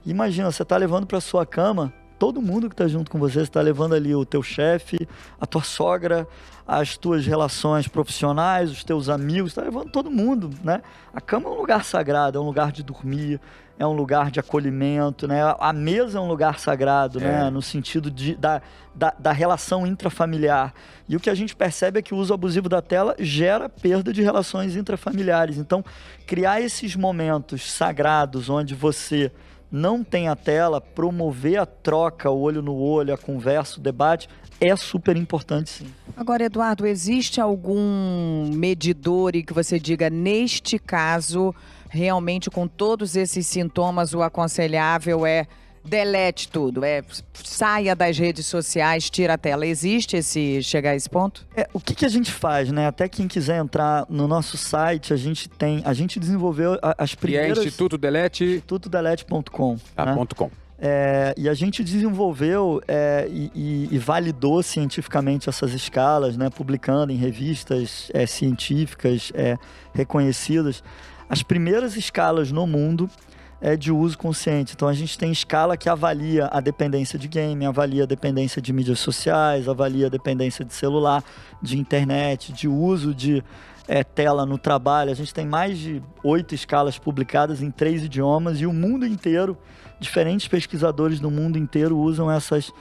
Imagina, você está levando para sua cama todo mundo que está junto com você está levando ali o teu chefe, a tua sogra, as tuas relações profissionais, os teus amigos, está levando todo mundo, né? A cama é um lugar sagrado, é um lugar de dormir, é um lugar de acolhimento, né? A mesa é um lugar sagrado, né? No sentido da relação intrafamiliar. E o que a gente percebe é que o uso abusivo da tela gera perda de relações intrafamiliares. Então, criar esses momentos sagrados onde você não tem a tela, promover a troca, o olho no olho, a conversa, o debate, é super importante, sim. Agora, Eduardo, existe algum medidor em que você diga, neste caso, realmente com todos esses sintomas, o aconselhável é delete tudo, saia das redes sociais, tira a tela. Existe chegar a esse ponto? O que a gente faz, né? Até quem quiser entrar no nosso site, a gente desenvolveu as primeiras... E é institutodelete.com. Né? .com. E a gente desenvolveu e validou cientificamente essas escalas, né? Publicando em revistas científicas reconhecidas. As primeiras escalas no mundo de uso consciente. Então a gente tem escala que avalia a dependência de game, avalia a dependência de mídias sociais, avalia a dependência de celular, de internet, de uso de tela no trabalho. A gente tem mais de 8 escalas publicadas em 3 idiomas e o mundo inteiro, diferentes pesquisadores do mundo inteiro usam essas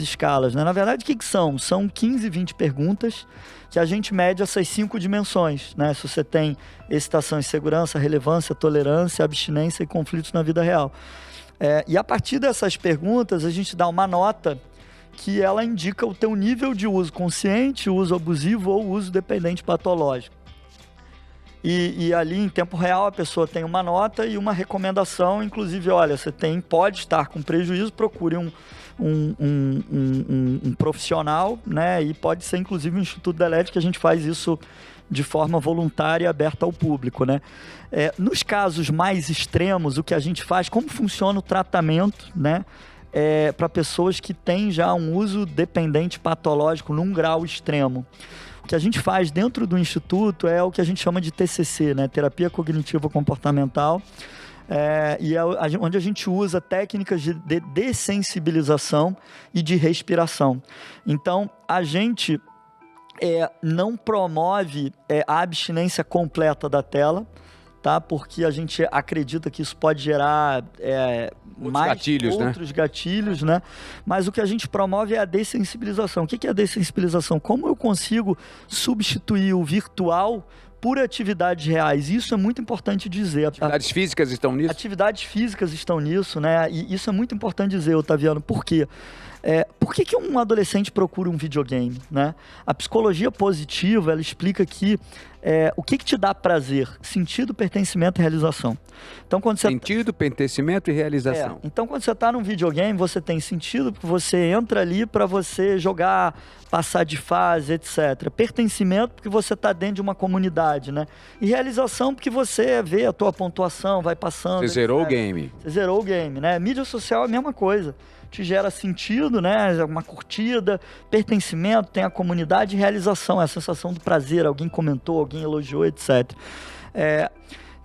escalas, né? Na verdade, o que são? São 15, 20 perguntas que a gente mede essas 5 dimensões, né? Se você tem excitação e segurança, relevância, tolerância, abstinência e conflitos na vida real. E a partir dessas perguntas, a gente dá uma nota que ela indica o teu nível de uso consciente, uso abusivo ou uso dependente patológico. E ali, em tempo real, a pessoa tem uma nota e uma recomendação, inclusive, olha, você pode estar com prejuízo, procure um profissional, né? E pode ser, inclusive, o Instituto Delete, que a gente faz isso de forma voluntária e aberta ao público, né? Nos casos mais extremos, o que a gente faz, como funciona o tratamento, né? Para pessoas que têm já um uso dependente patológico num grau extremo. O que a gente faz dentro do Instituto é o que a gente chama de TCC, né? Terapia Cognitivo Comportamental, onde a gente usa técnicas de dessensibilização e de respiração. Então, a gente não promove a abstinência completa da tela, tá? Porque a gente acredita que isso pode gerar outros gatilhos, né? Mas o que a gente promove é a dessensibilização. O que é a dessensibilização? Como eu consigo substituir o virtual por atividades reais? Isso é muito importante dizer. Atividades físicas estão nisso? Atividades físicas estão nisso, né? E isso é muito importante dizer, Otaviano. Por quê? Por que um adolescente procura um videogame, né? A psicologia positiva, ela explica que o que te dá prazer? Sentido, pertencimento e realização. Então, sentido, pertencimento e realização. Então, quando você está num videogame, você tem sentido porque você entra ali para você jogar, passar de fase, etc. Pertencimento porque você está dentro de uma comunidade, né? E realização porque você vê a tua pontuação, vai passando. Você zerou o game. Você zerou o game, né? Mídia social é a mesma coisa. Te gera sentido, né? Uma curtida, pertencimento, tem a comunidade e realização, é a sensação do prazer, alguém comentou, alguém elogiou, etc.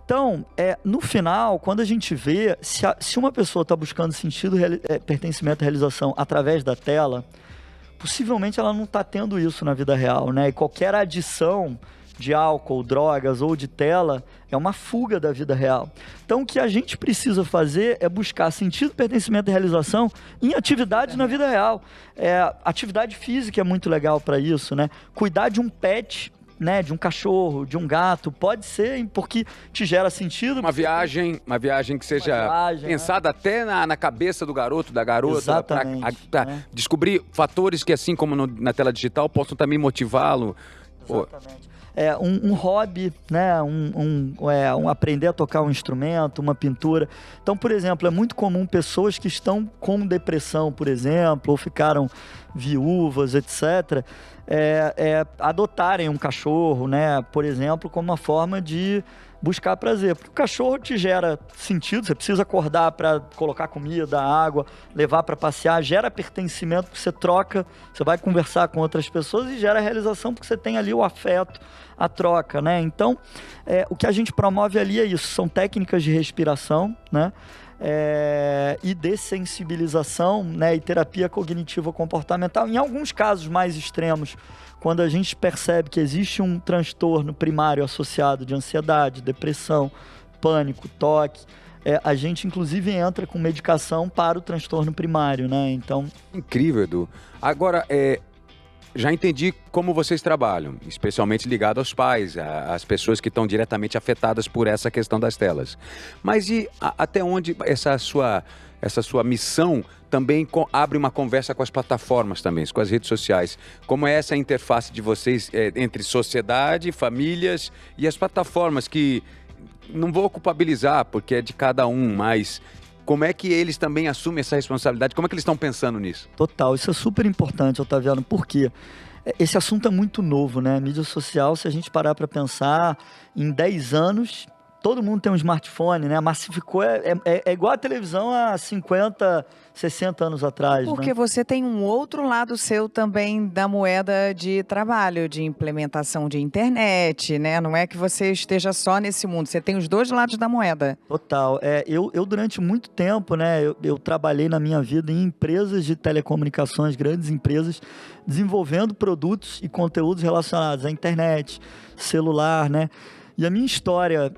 Então, no final, quando a gente vê, se uma pessoa está buscando sentido, pertencimento e realização através da tela, possivelmente ela não está tendo isso na vida real, né? E qualquer adição de álcool, drogas ou de tela é uma fuga da vida real. Então, o que a gente precisa fazer é buscar sentido, pertencimento e realização em atividades na vida real. Atividade física é muito legal para isso, né? Cuidar de um pet, né, de um cachorro, de um gato, pode ser porque te gera sentido. Uma viagem que seja pensada até na cabeça do garoto, da garota, para descobrir fatores que, assim como na tela digital, possam também motivá-lo. Exatamente. Um hobby, né? Um aprender a tocar um instrumento, uma pintura. Então, por exemplo, é muito comum pessoas que estão com depressão, por exemplo, ou ficaram viúvas, etc., adotarem um cachorro, né? Por exemplo, como uma forma de buscar prazer. Porque o cachorro te gera sentido, você precisa acordar para colocar comida, água, levar para passear, gera pertencimento porque você troca, você vai conversar com outras pessoas e gera realização porque você tem ali o afeto, a troca, né? Então, o que a gente promove ali é isso, são técnicas de respiração, né? E dessensibilização, né? E terapia cognitivo-comportamental. Em alguns casos mais extremos, quando a gente percebe que existe um transtorno primário associado de ansiedade, depressão, pânico, toque, a gente inclusive entra com medicação para o transtorno primário, né? Então... Incrível, Edu. Agora, já entendi como vocês trabalham, especialmente ligado aos pais, às pessoas que estão diretamente afetadas por essa questão das telas. Mas e até onde essa sua missão também abre uma conversa com as plataformas também, com as redes sociais? Como é essa interface de vocês entre sociedade, famílias e as plataformas que, não vou culpabilizar porque é de cada um, mas... Como é que eles também assumem essa responsabilidade? Como é que eles estão pensando nisso? Total, isso é super importante, Otaviano, porque esse assunto é muito novo, né? A mídia social, se a gente parar para pensar, em 10 anos, todo mundo tem um smartphone, né? Massificou, é igual a televisão há 50, 60 anos atrás. Porque né? você tem um outro lado seu também da moeda de trabalho, de implementação de internet, né? Não é que você esteja só nesse mundo, você tem os dois lados da moeda. Total. Eu durante muito tempo, né? Eu trabalhei na minha vida em empresas de telecomunicações, grandes empresas, desenvolvendo produtos e conteúdos relacionados à internet, celular, né? E a minha história,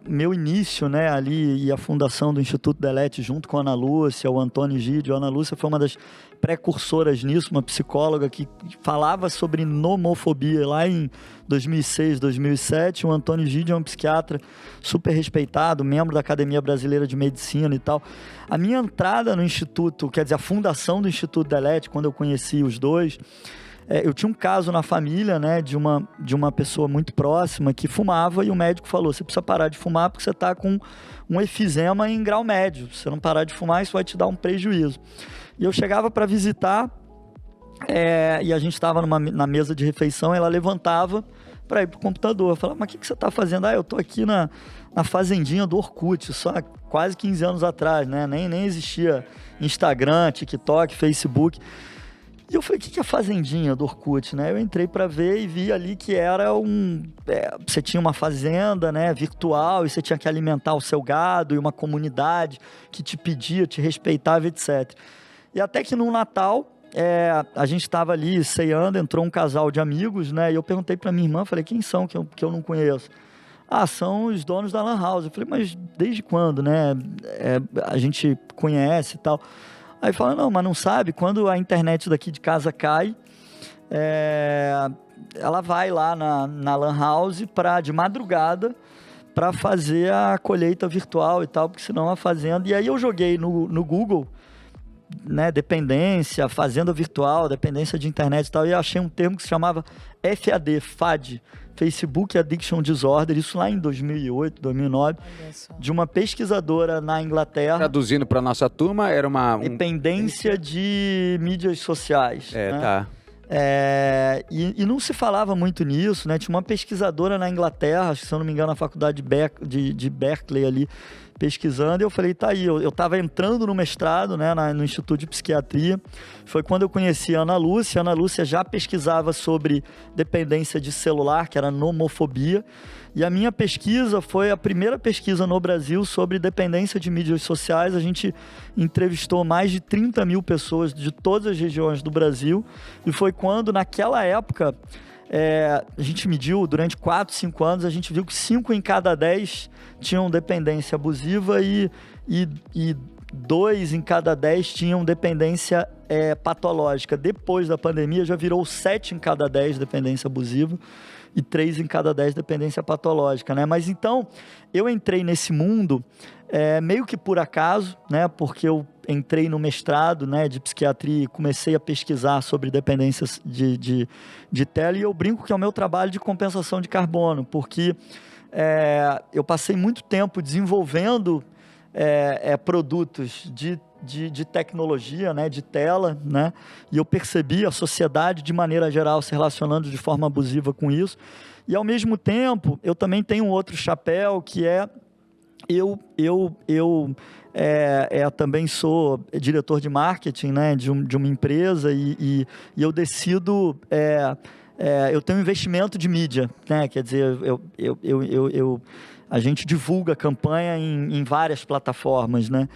meu início, né, ali, e a fundação do Instituto Delete, junto com a Ana Lúcia, o Antônio Gídio. A Ana Lúcia foi uma das precursoras nisso, uma psicóloga que falava sobre nomofobia lá em 2006, 2007. O Antônio Gídio é um psiquiatra super respeitado, membro da Academia Brasileira de Medicina e tal. A minha entrada no Instituto, quer dizer, a fundação do Instituto Delete, quando eu conheci os dois... eu tinha um caso na família, né, de uma pessoa muito próxima que fumava e o médico falou, você precisa parar de fumar porque você está com um efizema em grau médio. Se você não parar de fumar, isso vai te dar um prejuízo. E eu chegava para visitar e a gente estava na mesa de refeição, ela levantava para ir para o computador. Eu falava, mas o que você está fazendo? Eu estou aqui na fazendinha do Orkut, só há quase 15 anos atrás, né? Nem existia Instagram, TikTok, Facebook. E eu falei, o que é a fazendinha do Orkut, né? Eu entrei para ver e vi ali que era você tinha uma fazenda, né, virtual, e você tinha que alimentar o seu gado, e uma comunidade que te pedia, te respeitava, etc. E até que no Natal, a gente estava ali ceando, entrou um casal de amigos, né? E eu perguntei para minha irmã, falei, quem são que eu não conheço? São os donos da Lan House. Eu falei, mas desde quando, né? A gente conhece e tal. Aí fala, não, mas não sabe, quando a internet daqui de casa cai, ela vai lá na Lan House de madrugada para fazer a colheita virtual e tal, porque senão a fazenda... E aí eu joguei no Google, né, dependência, fazenda virtual, dependência de internet e tal, e achei um termo que se chamava FAD, Facebook Addiction Disorder, isso lá em 2008, 2009, de uma pesquisadora na Inglaterra. Traduzindo para nossa turma, era dependência de mídias sociais. Né? Tá. E não se falava muito nisso, né? Tinha uma pesquisadora na Inglaterra, acho que, se eu não me engano, na faculdade de Berkeley ali, pesquisando, e eu falei, tá aí, eu estava entrando no mestrado, né, no Instituto de Psiquiatria. Foi quando eu conheci a Ana Lúcia. A Ana Lúcia já pesquisava sobre dependência de celular, que era nomofobia, e a minha pesquisa foi a primeira pesquisa no Brasil sobre dependência de mídias sociais. A gente entrevistou mais de 30 mil pessoas de todas as regiões do Brasil, e foi quando, naquela época, a gente mediu durante 4, 5 anos, a gente viu que 5 em cada 10 tinham dependência abusiva e 2 em cada 10 tinham dependência patológica. Depois da pandemia já virou 7 em cada 10 dependência abusiva. e 3 em cada 10 dependência patológica, né? Mas então, eu entrei nesse mundo meio que por acaso, né? Porque eu entrei no mestrado, né, de psiquiatria e comecei a pesquisar sobre dependências de tela, e eu brinco que é o meu trabalho de compensação de carbono, porque eu passei muito tempo desenvolvendo produtos de tecnologia, né, de tela, né, e eu percebi a sociedade de maneira geral se relacionando de forma abusiva com isso, e ao mesmo tempo eu também tenho um outro chapéu, que eu também sou diretor de marketing, né, de uma empresa, e eu decido eu tenho investimento de mídia, né, quer dizer, a gente divulga campanha em várias plataformas, né?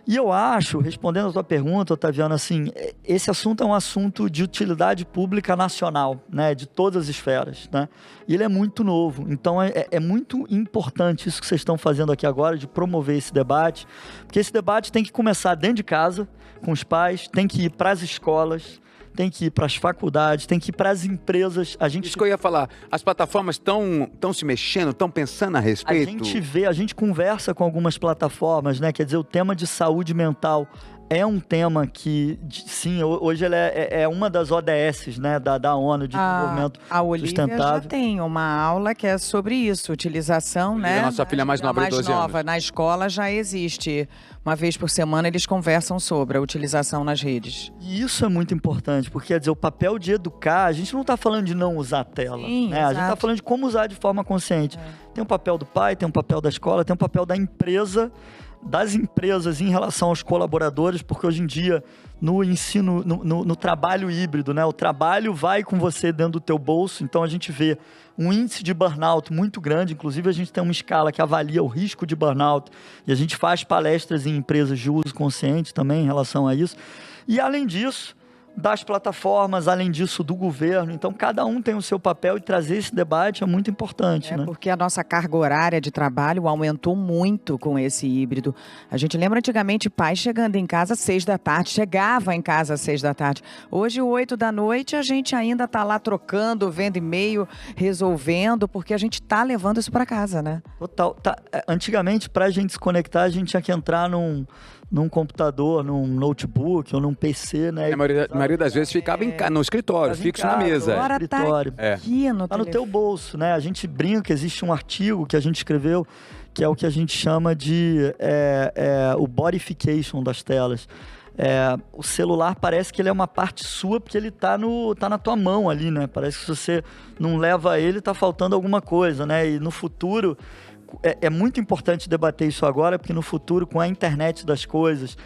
E eu acho, respondendo a tua pergunta, Otaviano, assim, esse assunto é um assunto de utilidade pública nacional, né, de todas as esferas, né? E ele é muito novo, então é muito importante isso que vocês estão fazendo aqui agora, de promover esse debate, porque esse debate tem que começar dentro de casa, com os pais, tem que ir para as escolas, tem que ir para as faculdades, tem que ir para as empresas. Isso que eu ia falar. As plataformas estão se mexendo, estão pensando a respeito? A gente conversa com algumas plataformas, né? Quer dizer, o tema de saúde mental é um tema que, sim, hoje ele é uma das ODS, né, da ONU, de desenvolvimento sustentável. A Olivia já tem uma aula que é sobre isso, utilização, né? A nossa filha mais nova de 12 anos. Na escola já existe. Uma vez por semana eles conversam sobre a utilização nas redes. E isso é muito importante, porque, quer dizer, o papel de educar, a gente não está falando de não usar a tela, sim, né? A gente está falando de como usar de forma consciente. Tem um papel do pai, tem um papel da escola, tem um papel da empresa, das empresas em relação aos colaboradores, porque hoje em dia, no ensino, no trabalho híbrido, né? O trabalho vai com você dentro do teu bolso, então a gente vê um índice de burnout muito grande, inclusive a gente tem uma escala que avalia o risco de burnout, e a gente faz palestras em empresas de uso consciente também em relação a isso, e além disso, das plataformas, além disso do governo, então cada um tem o seu papel, e trazer esse debate é muito importante, né? Porque a nossa carga horária de trabalho aumentou muito com esse híbrido. A gente lembra antigamente pai chegando em casa às 6 da tarde, chegava em casa às 6 da tarde. Hoje, 8 da noite, a gente ainda está lá trocando, vendo e-mail, resolvendo, porque a gente está levando isso para casa, né? Total. Antigamente, para a gente se conectar, a gente tinha que entrar num computador, num notebook ou num PC, né? A maioria das vezes ficava no escritório, fixo na mesa. Agora tá aqui no teu bolso, né? A gente brinca, existe um artigo que a gente escreveu, que é o que a gente chama de o bodification das telas. O celular parece que ele é uma parte sua, porque ele tá na tua mão ali, né? Parece que se você não leva ele, tá faltando alguma coisa, né? E no futuro, é muito importante debater isso agora, porque no futuro, com a internet das coisas,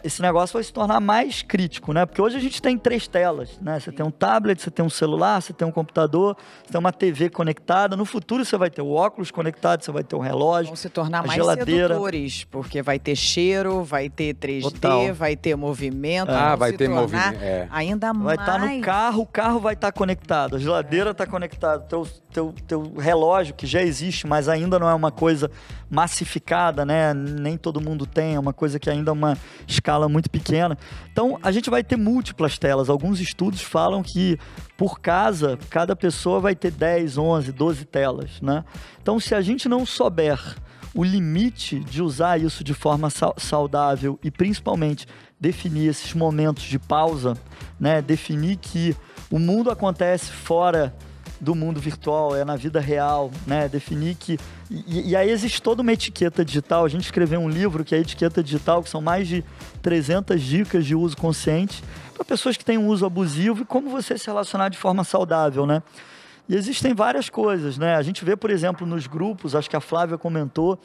esse negócio vai se tornar mais crítico, né? Porque hoje a gente tem 3 telas, né? Você tem um tablet, você tem um celular, você tem um computador, você tem uma TV conectada. No futuro você vai ter o óculos conectado, você vai ter o relógio, vão se tornar mais geladeira. sedutores, porque vai ter cheiro, vai ter 3D, Total. Vai ter movimento. Vai ter movimento. Ainda vai mais. estar no carro, o carro vai estar conectado, a geladeira está conectada, teu relógio, que já existe, mas ainda não é uma coisa massificada, né? Nem todo mundo tem, é uma coisa que ainda é uma escala muito pequena. Então, a gente vai ter múltiplas telas. Alguns estudos falam que, por casa, cada pessoa vai ter 10, 11, 12 telas, né? Então, se a gente não souber o limite de usar isso de forma saudável e, principalmente, definir esses momentos de pausa, né? Definir que o mundo acontece fora do mundo virtual, na vida real, né? Definir que... E aí existe toda uma etiqueta digital. A gente escreveu um livro que é a etiqueta digital, que são mais de 300 dicas de uso consciente para pessoas que têm um uso abusivo e como você se relacionar de forma saudável, né? E existem várias coisas, né? A gente vê, por exemplo, nos grupos, acho que a Flávia comentou,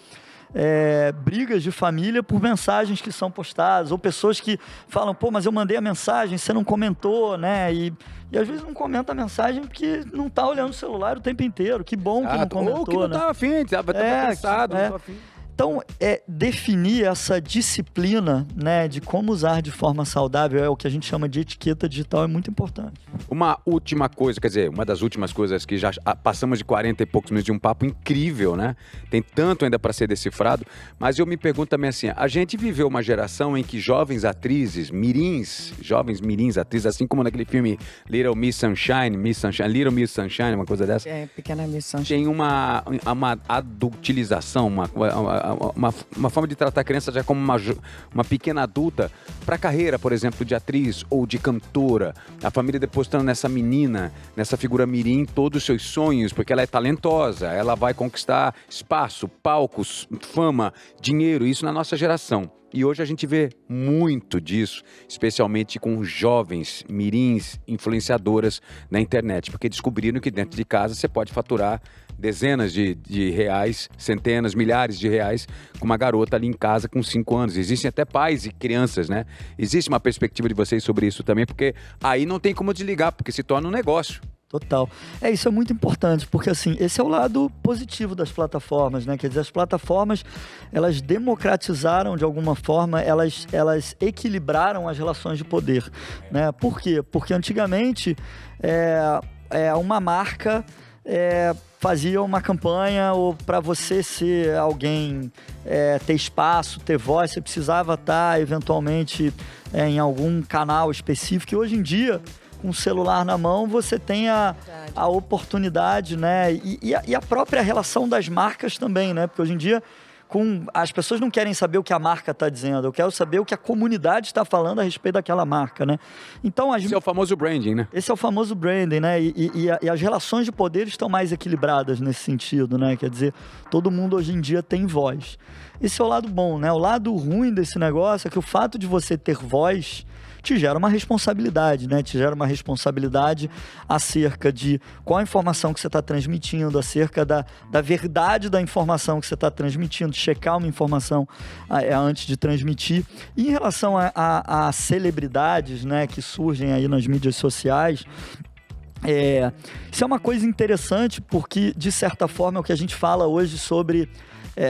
brigas de família por mensagens que são postadas, ou pessoas que falam, mas eu mandei a mensagem, você não comentou, né? E às vezes não comenta a mensagem porque não tá olhando o celular o tempo inteiro. Que bom que não comentou, ou que não né? tava afim, tava cansado, não tô afim. Então, definir essa disciplina, né, de como usar de forma saudável, é o que a gente chama de etiqueta digital, é muito importante. Uma última coisa, quer dizer, uma das últimas coisas que já passamos de 40 e poucos minutos de um papo incrível, né? Tem tanto ainda para ser decifrado, mas eu me pergunto também assim, a gente viveu uma geração em que jovens atrizes, jovens mirins atrizes, assim como naquele filme Little Miss Sunshine, Little Miss Sunshine, uma coisa dessa. Pequena Miss Sunshine. Tem uma adultilização, uma forma de tratar a criança já como uma pequena adulta para a carreira, por exemplo, de atriz ou de cantora. A família depositando nessa menina, nessa figura mirim, todos os seus sonhos, porque ela é talentosa, ela vai conquistar espaço, palcos, fama, dinheiro, isso na nossa geração. E hoje a gente vê muito disso, especialmente com jovens mirins, influenciadoras na internet, porque descobriram que dentro de casa você pode faturar dezenas de reais, centenas, milhares de reais com uma garota ali em casa com 5 anos. Existem até pais e crianças, né? Existe uma perspectiva de vocês sobre isso também, porque aí não tem como desligar, porque se torna um negócio. Total. Isso é muito importante, porque assim, esse é o lado positivo das plataformas, né? Quer dizer, as plataformas, elas democratizaram de alguma forma, elas equilibraram as relações de poder, né? Por quê? Porque antigamente, uma marca fazia uma campanha, ou para você ser alguém, ter espaço, ter voz, você precisava estar eventualmente em algum canal específico, e hoje em dia, com o celular na mão, você tem a oportunidade, né? E a própria relação das marcas também, né? Porque hoje em dia, as pessoas não querem saber o que a marca está dizendo, eu quero saber o que a comunidade está falando a respeito daquela marca, né? Então, esse é o famoso branding, né? Esse é o famoso branding, né? E as relações de poder estão mais equilibradas nesse sentido, né? Quer dizer, todo mundo hoje em dia tem voz. Esse é o lado bom, né? O lado ruim desse negócio é que o fato de você ter voz te gera uma responsabilidade, né? Te gera uma responsabilidade acerca de qual a informação que você está transmitindo, acerca da verdade da informação que você está transmitindo, checar uma informação antes de transmitir. E em relação a celebridades, né, que surgem aí nas mídias sociais, isso é uma coisa interessante porque, de certa forma, é o que a gente fala hoje sobre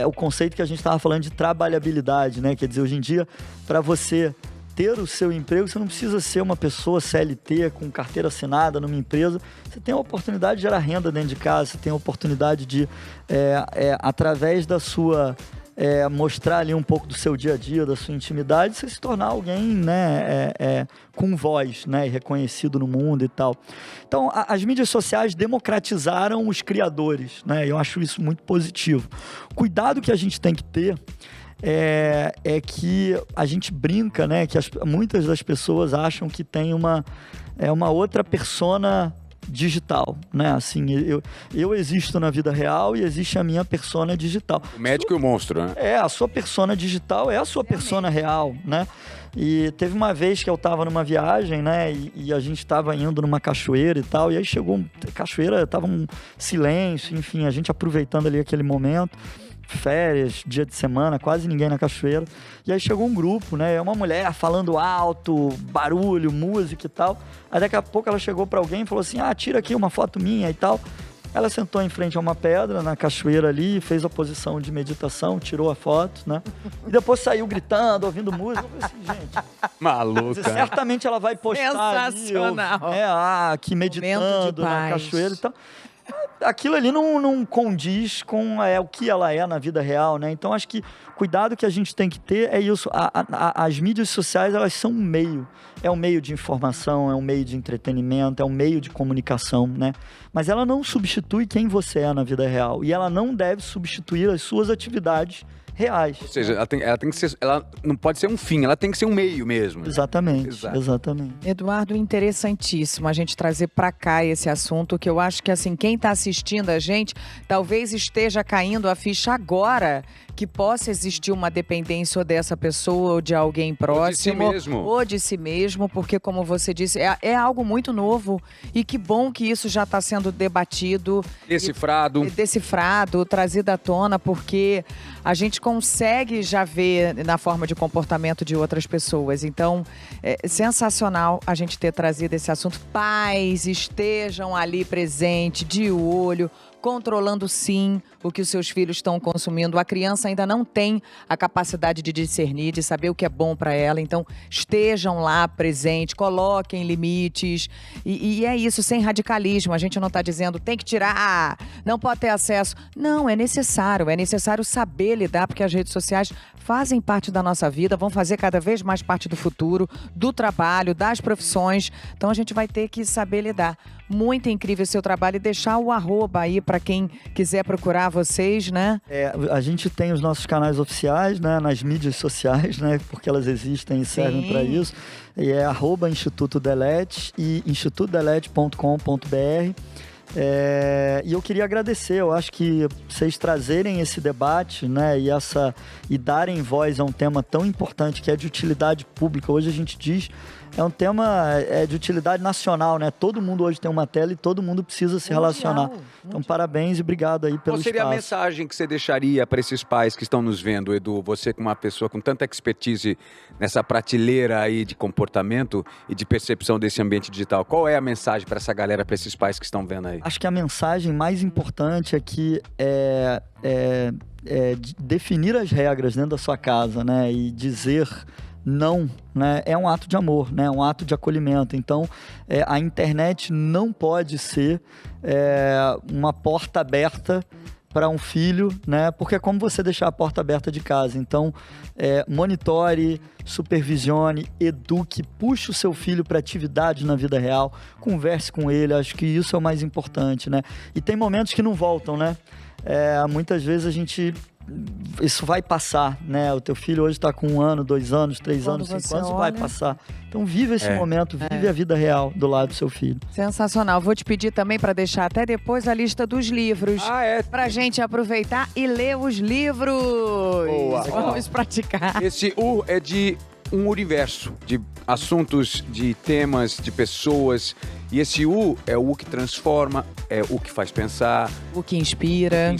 o conceito que a gente estava falando de trabalhabilidade, né? Quer dizer, hoje em dia, para você ter o seu emprego, você não precisa ser uma pessoa CLT com carteira assinada numa empresa. Você tem a oportunidade de gerar renda dentro de casa, você tem a oportunidade de, através da sua... mostrar ali um pouco do seu dia a dia, da sua intimidade, você se tornar alguém, né, com voz, né, reconhecido no mundo e tal. Então, as mídias sociais democratizaram os criadores, né, eu acho isso muito positivo. Cuidado que a gente tem que ter é que a gente brinca, né, que muitas das pessoas acham que tem uma outra persona digital, né? Assim, eu existo na vida real e existe a minha persona digital. O médico e o monstro, né? A sua persona digital é a sua persona real, né? E teve uma vez que eu tava numa viagem, né? E a gente tava indo numa cachoeira e tal, e aí chegou cachoeira, tava um silêncio, enfim, a gente aproveitando ali aquele momento. Férias, dia de semana, quase ninguém na cachoeira. E aí chegou um grupo, né? Uma mulher falando alto, barulho, música e tal. Aí daqui a pouco ela chegou pra alguém e falou assim: tira aqui uma foto minha e tal. Ela sentou em frente a uma pedra na cachoeira ali, fez a posição de meditação, tirou a foto, né? E depois saiu gritando, ouvindo música. Eu falei assim, gente... Maluca. Certamente ela vai postar sensacional. ali, aqui meditando na cachoeira e tal. Aquilo ali não condiz com o que ela é na vida real, né? Então, acho que cuidado que a gente tem que ter é isso. As mídias sociais, elas são um meio. É um meio de informação, é um meio de entretenimento, é um meio de comunicação, né? Mas ela não substitui quem você é na vida real. E ela não deve substituir as suas atividades reais. Ou seja, ela tem que ser, ela não pode ser um fim, ela tem que ser um meio mesmo. Exatamente, Exato. Exatamente. Eduardo, interessantíssimo a gente trazer para cá esse assunto, que eu acho que assim, quem está assistindo a gente, talvez esteja caindo a ficha agora que possa existir uma dependência ou dessa pessoa ou de alguém próximo. Ou de si mesmo. Ou de si mesmo, porque como você disse, é algo muito novo e que bom que isso já está sendo debatido. Decifrado, trazido à tona, porque a gente consegue já ver na forma de comportamento de outras pessoas. Então, é sensacional a gente ter trazido esse assunto. Pais, estejam ali presentes, de olho, controlando sim o que os seus filhos estão consumindo. A criança ainda não tem a capacidade de discernir, de saber o que é bom para ela. Então, estejam lá presentes, coloquem limites. E é isso, sem radicalismo. A gente não está dizendo tem que tirar, não pode ter acesso. Não, é necessário saber lidar, porque as redes sociais fazem parte da nossa vida, vão fazer cada vez mais parte do futuro, do trabalho, das profissões. Então a gente vai ter que saber lidar. Muito incrível o seu trabalho e deixar o arroba aí para quem quiser procurar vocês, né? A gente tem os nossos canais oficiais, né, nas mídias sociais, né, porque elas existem e servem para isso. E é @Instituto Delete e institutodelete.com.br. E eu queria agradecer, eu acho que vocês trazerem esse debate, né, e darem voz a um tema tão importante que é de utilidade pública. Hoje a gente diz, é um tema de utilidade nacional, né? Todo mundo hoje tem uma tela e todo mundo precisa se relacionar. Então, parabéns e obrigado aí pelo espaço. Qual seria a mensagem que você deixaria para esses pais que estão nos vendo, Edu? Você, como uma pessoa com tanta expertise nessa prateleira aí de comportamento e de percepção desse ambiente digital, qual é a mensagem para essa galera, para esses pais que estão vendo aí? Acho que a mensagem mais importante aqui é definir as regras dentro da sua casa, né? E dizer não, né? É um ato de amor, né? É um ato de acolhimento. Então, a internet não pode ser uma porta aberta para um filho, né? Porque é como você deixar a porta aberta de casa. Então, monitore, supervisione, eduque, puxe o seu filho para atividade na vida real, converse com ele. Acho que isso é o mais importante, né? E tem momentos que não voltam, né? Muitas vezes isso vai passar, né? O teu filho hoje está com 1 ano, 2 anos, 3 anos, 5 anos, vai passar. Então vive esse momento, vive a vida real do lado do seu filho. Sensacional. Vou te pedir também para deixar até depois a lista dos livros. Pra gente aproveitar e ler os livros. Boa. Vamos praticar. Esse U é de um universo de assuntos, de temas, de pessoas. E esse U é o U que transforma, é o que faz pensar. O que inspira.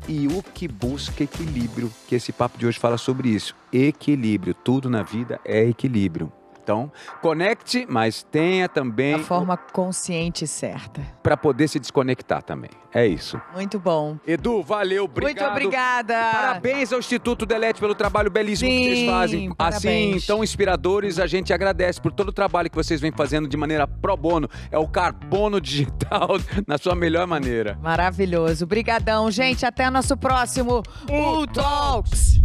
E o que busca equilíbrio, que esse papo de hoje fala sobre isso. Equilíbrio. Tudo na vida é equilíbrio. Então, conecte, mas tenha também... A forma consciente e certa. Para poder se desconectar também. É isso. Muito bom. Edu, valeu, obrigado. Muito obrigada. Parabéns ao Instituto Delete pelo trabalho belíssimo que vocês fazem. Parabéns. Assim, tão inspiradores, a gente agradece por todo o trabalho que vocês vêm fazendo de maneira pro bono. É o carbono digital na sua melhor maneira. Maravilhoso. Obrigadão, gente. Até nosso próximo U Talks.